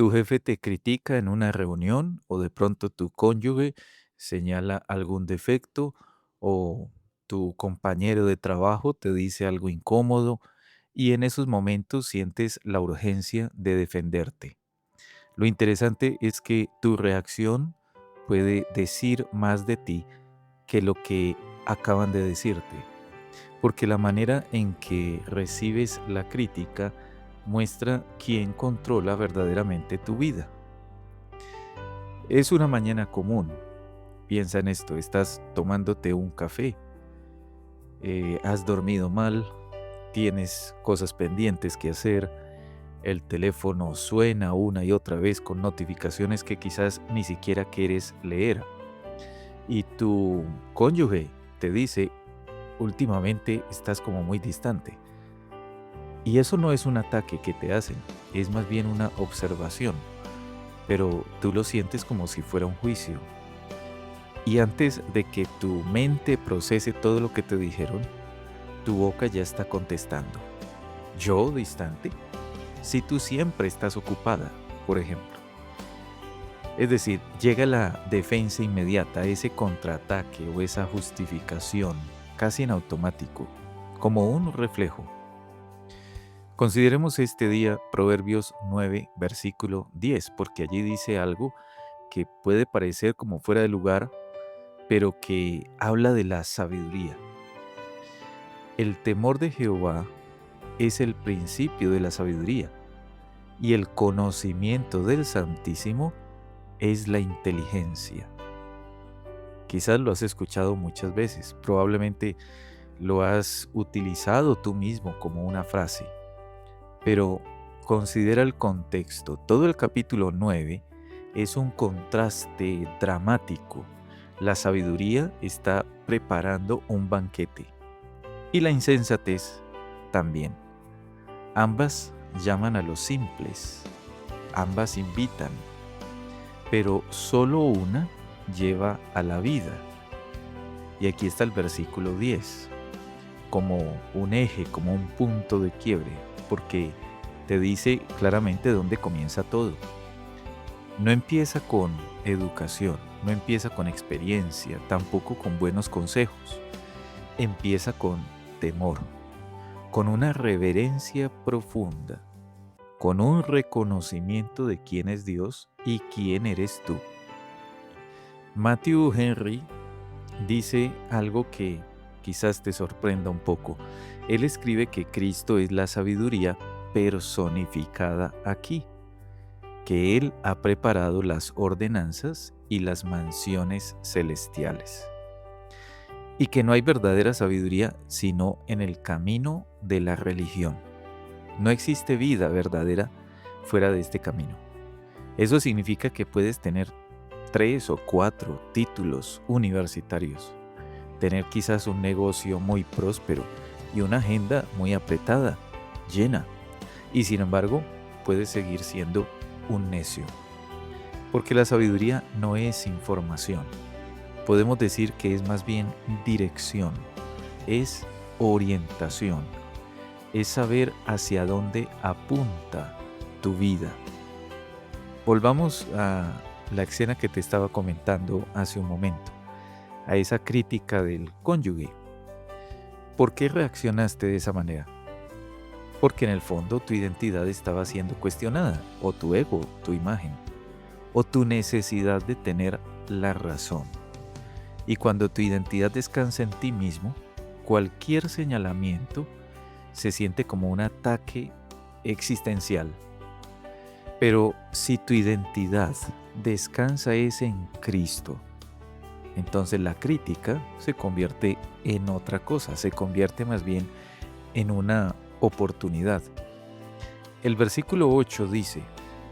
Tu jefe te critica en una reunión o de pronto tu cónyuge señala algún defecto o tu compañero de trabajo te dice algo incómodo y en esos momentos sientes la urgencia de defenderte. Lo interesante es que tu reacción puede decir más de ti que lo que acaban de decirte, porque la manera en que recibes la crítica muestra quién controla verdaderamente tu vida. Es una mañana común. Piensa en esto, estás tomándote un café, has dormido mal, tienes cosas pendientes que hacer, el teléfono suena una y otra vez con notificaciones que quizás ni siquiera quieres leer y tu cónyuge te dice, últimamente estás como muy distante. Y eso no es un ataque que te hacen, es más bien una observación, pero tú lo sientes como si fuera un juicio. Y antes de que tu mente procese todo lo que te dijeron, tu boca ya está contestando. ¿Yo distante? Si tú siempre estás ocupada, por ejemplo. Es decir, llega la defensa inmediata, ese contraataque o esa justificación, casi en automático, como un reflejo. Consideremos este día Proverbios 9, versículo 10, porque allí dice algo que puede parecer como fuera de lugar, pero que habla de la sabiduría. El temor de Jehová es el principio de la sabiduría, y el conocimiento del Santísimo es la inteligencia. Quizás lo has escuchado muchas veces, probablemente lo has utilizado tú mismo como una frase, pero considera el contexto. Todo el capítulo 9 es un contraste dramático. La sabiduría está preparando un banquete y la insensatez también. Ambas llaman a los simples, ambas invitan, pero solo una lleva a la vida. Y aquí está el versículo 10, como un eje, como un punto de quiebre, porque te dice claramente dónde comienza todo. No empieza con educación, no empieza con experiencia, tampoco con buenos consejos. Empieza con temor, con una reverencia profunda, con un reconocimiento de quién es Dios y quién eres tú. Matthew Henry dice algo que quizás te sorprenda un poco. Él escribe que Cristo es la sabiduría personificada aquí, que Él ha preparado las ordenanzas y las mansiones celestiales, y que no hay verdadera sabiduría sino en el camino de la religión. No existe vida verdadera fuera de este camino. Eso significa que puedes tener 3 o 4 títulos universitarios, tener quizás un negocio muy próspero y una agenda muy apretada, llena, y sin embargo puedes seguir siendo un necio, porque la sabiduría no es información. Podemos decir que es más bien dirección, es orientación, es saber hacia dónde apunta tu vida. Volvamos a la escena que te estaba comentando hace un momento, a esa crítica del cónyuge. ¿Por qué reaccionaste de esa manera? Porque en el fondo tu identidad estaba siendo cuestionada, o tu ego, tu imagen, o tu necesidad de tener la razón. Y cuando tu identidad descansa en ti mismo, cualquier señalamiento se siente como un ataque existencial. Pero si tu identidad descansa es en Cristo, entonces la crítica se convierte en otra cosa, se convierte más bien en una oportunidad. El versículo 8 dice,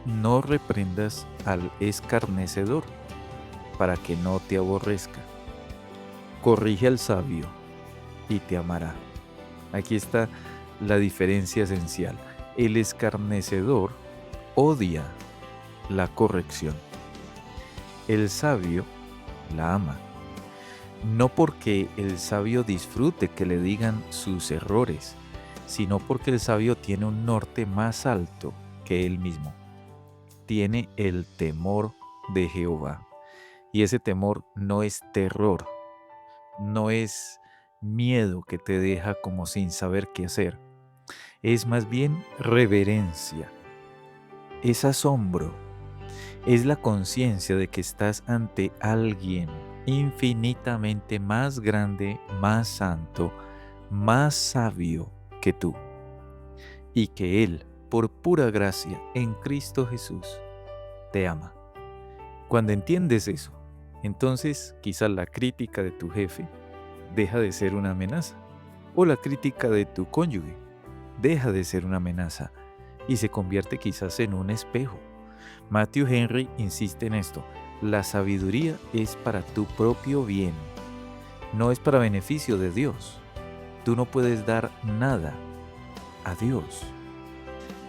no reprendas al escarnecedor para que no te aborrezca. Corrige al sabio y te amará. Aquí está la diferencia esencial. El escarnecedor odia la corrección. El sabio la ama. No porque el sabio disfrute que le digan sus errores, sino porque el sabio tiene un norte más alto que él mismo. tiene el temor de Jehová. Y ese temor no es terror, no es miedo que te deja como sin saber qué hacer. Es más bien reverencia, es asombro, es la conciencia de que estás ante alguien infinitamente más grande, más santo, más sabio que tú, y que Él, por pura gracia, en Cristo Jesús, te ama. Cuando entiendes eso, entonces quizás la crítica de tu jefe deja de ser una amenaza, o la crítica de tu cónyuge deja de ser una amenaza y se convierte quizás en un espejo. Matthew Henry insiste en esto: la sabiduría es para tu propio bien, no es para beneficio de Dios. Tú no puedes dar nada a Dios.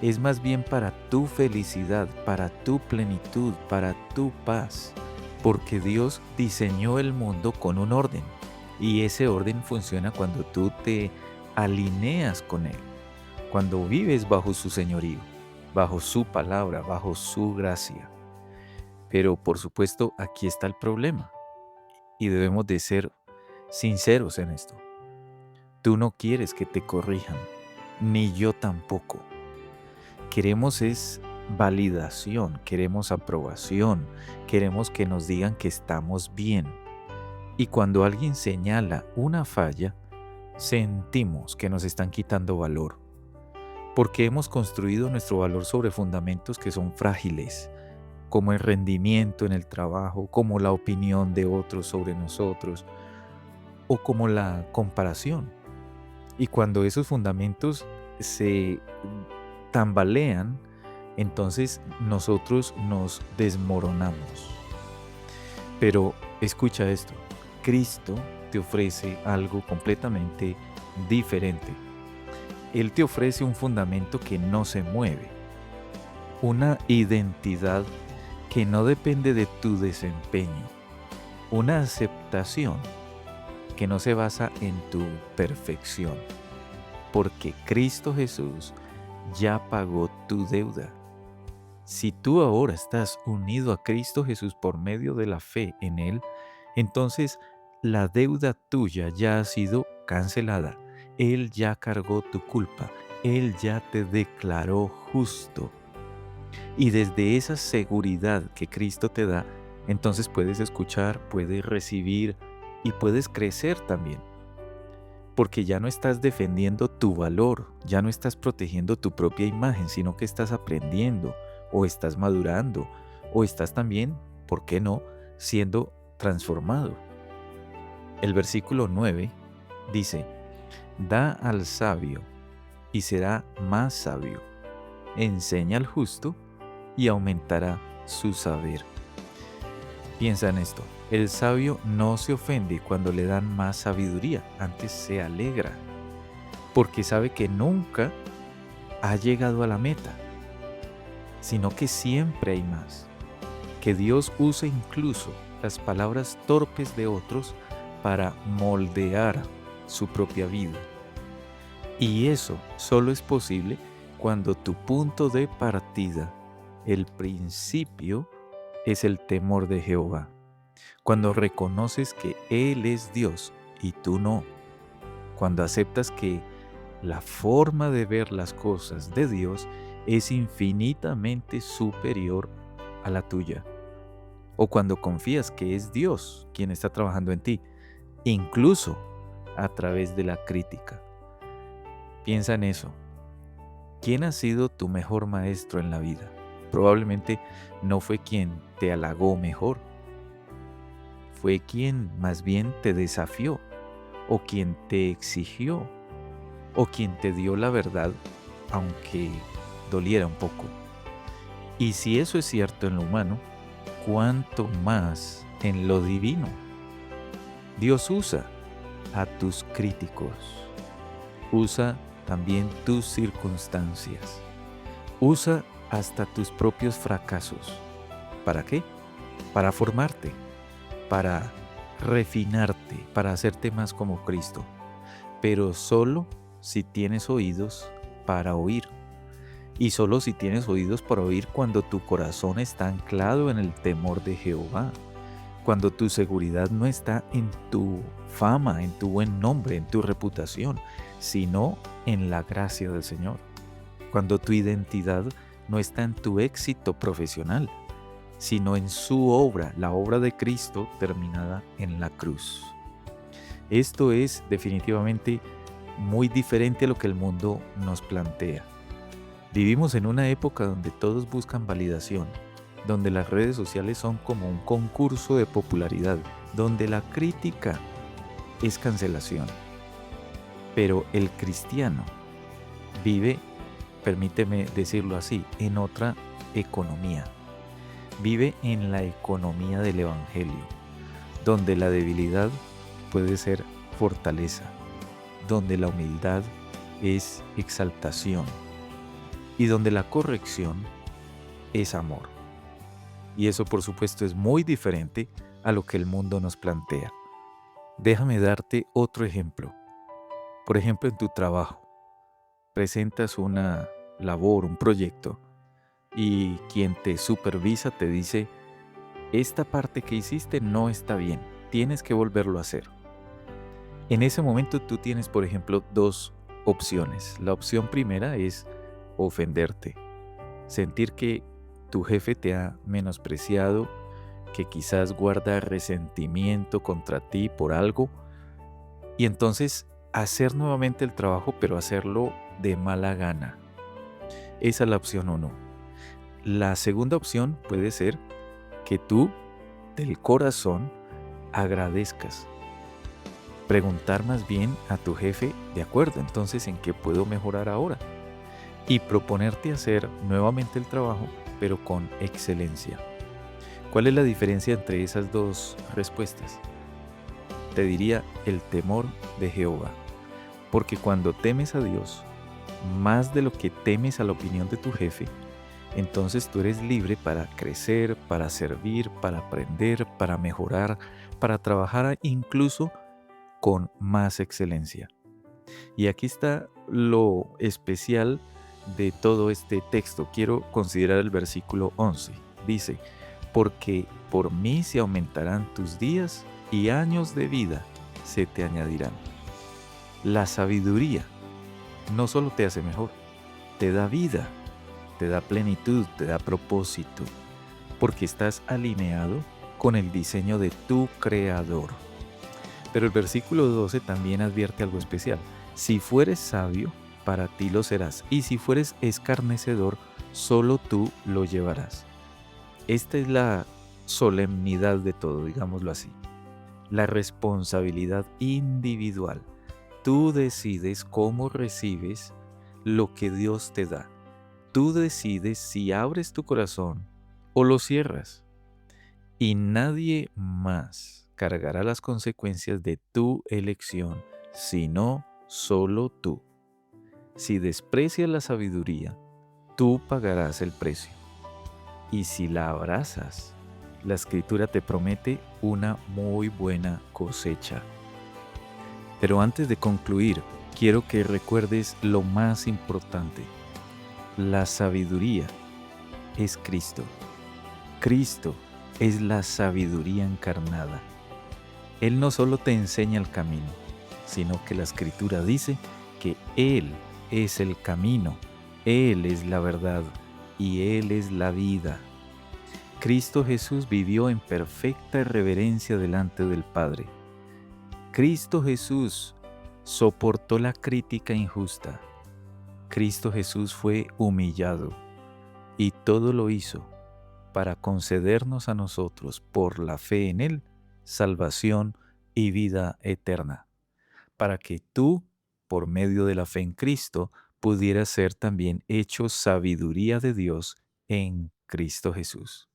Es más bien para tu felicidad, para tu plenitud, para tu paz, porque Dios diseñó el mundo con un orden, y ese orden funciona cuando tú te alineas con Él, cuando vives bajo su señorío, bajo su palabra, bajo su gracia. Pero por supuesto, aquí está el problema, y debemos de ser sinceros en esto. Tú no quieres que te corrijan, ni yo tampoco. Queremos es validación, queremos aprobación, queremos que nos digan que estamos bien. Y cuando alguien señala una falla, sentimos que nos están quitando valor, porque hemos construido nuestro valor sobre fundamentos que son frágiles, como el rendimiento en el trabajo, como la opinión de otros sobre nosotros, o como la comparación. Y cuando esos fundamentos se tambalean, entonces nosotros nos desmoronamos. Pero escucha esto: Cristo te ofrece algo completamente diferente. Él te ofrece un fundamento que no se mueve, una identidad que no depende de tu desempeño, una aceptación que no se basa en tu perfección, porque Cristo Jesús ya pagó tu deuda. Si tú ahora estás unido a Cristo Jesús por medio de la fe en Él, entonces la deuda tuya ya ha sido cancelada. Él ya cargó tu culpa. Él ya te declaró justo. Y desde esa seguridad que Cristo te da, entonces puedes escuchar, puedes recibir y puedes crecer también. Porque ya no estás defendiendo tu valor, ya no estás protegiendo tu propia imagen, sino que estás aprendiendo, o estás madurando, o estás también, ¿por qué no?, siendo transformado. El versículo 9 dice: da al sabio y será más sabio, enseña al justo y aumentará su saber. Piensa en esto: el sabio no se ofende cuando le dan más sabiduría, antes se alegra, porque sabe que nunca ha llegado a la meta, sino que siempre hay más, que Dios usa incluso las palabras torpes de otros para moldear su propia vida. Y eso solo es posible cuando tu punto de partida, el principio, es el temor de Jehová. Cuando reconoces que Él es Dios y tú no. Cuando aceptas que la forma de ver las cosas de Dios es infinitamente superior a la tuya. O cuando confías que es Dios quien está trabajando en ti, incluso a través de la crítica. Piensa en eso. ¿Quién ha sido tu mejor maestro en la vida? Probablemente no fue quien te halagó mejor. Fue quien más bien te desafió, o quien te exigió, o quien te dio la verdad, aunque doliera un poco. Y si eso es cierto en lo humano, ¿cuánto más en lo divino? Dios usa a tus críticos, usa también tus circunstancias, usa hasta tus propios fracasos. ¿Para qué? Para formarte, para refinarte, para hacerte más como Cristo, pero solo si tienes oídos para oír. y solo si tienes oídos para oír cuando tu corazón está anclado en el temor de Jehová, cuando tu seguridad no está en tu fama, en tu buen nombre, en tu reputación, sino en la gracia del Señor, cuando tu identidad no está en tu éxito profesional, sino en su obra, la obra de Cristo terminada en la cruz. Esto es definitivamente muy diferente a lo que el mundo nos plantea. Vivimos en una época donde todos buscan validación, donde las redes sociales son como un concurso de popularidad, donde la crítica es cancelación. Pero el cristiano vive, permíteme decirlo así, en otra economía. Vive en la economía del Evangelio, donde la debilidad puede ser fortaleza, donde la humildad es exaltación y donde la corrección es amor. Y eso, por supuesto, es muy diferente a lo que el mundo nos plantea. Déjame darte otro ejemplo. Por ejemplo, en tu trabajo, presentas una labor, un proyecto, y quien te supervisa te dice, esta parte que hiciste no está bien, tienes que volverlo a hacer. En ese momento tú tienes, por ejemplo, dos opciones. La opción primera es ofenderte, sentir que tu jefe te ha menospreciado, que quizás guarda resentimiento contra ti por algo, y entonces hacer nuevamente el trabajo, pero hacerlo de mala gana. Esa es la opción 1. La segunda opción puede ser que tú, del corazón, agradezcas. Preguntar más bien a tu jefe, de acuerdo, entonces, ¿en qué puedo mejorar ahora? Y proponerte hacer nuevamente el trabajo, pero con excelencia. ¿Cuál es la diferencia entre esas dos respuestas? Te diría el temor de Jehová. Porque cuando temes a Dios, más de lo que temes a la opinión de tu jefe, entonces tú eres libre para crecer, para servir, para aprender, para mejorar, para trabajar incluso con más excelencia. Y aquí está lo especial de todo este texto. Quiero considerar el versículo 11. Dice, porque por mí se aumentarán tus días y años de vida se te añadirán. La sabiduría no solo te hace mejor, te da vida, te da plenitud, te da propósito, porque estás alineado con el diseño de tu Creador. Pero el versículo 12 también advierte algo especial. Si fueres sabio, para ti lo serás, y si fueres escarnecedor, solo tú lo llevarás. Esta es la solemnidad de todo, digámoslo así. La responsabilidad individual. Tú decides cómo recibes lo que Dios te da. Tú decides si abres tu corazón o lo cierras. Y nadie más cargará las consecuencias de tu elección, sino solo tú. Si desprecias la sabiduría, tú pagarás el precio. Y si la abrazas, la Escritura te promete una muy buena cosecha. Pero antes de concluir, quiero que recuerdes lo más importante. La sabiduría es Cristo. Cristo es la sabiduría encarnada. Él no solo te enseña el camino, sino que la Escritura dice que Él es el camino, Él es la verdad y Él es la vida. Cristo Jesús vivió en perfecta reverencia delante del Padre. Cristo Jesús soportó la crítica injusta. Cristo Jesús fue humillado y todo lo hizo para concedernos a nosotros, por la fe en Él, salvación y vida eterna, para que tú, por medio de la fe en Cristo, pudieras ser también hecho sabiduría de Dios en Cristo Jesús.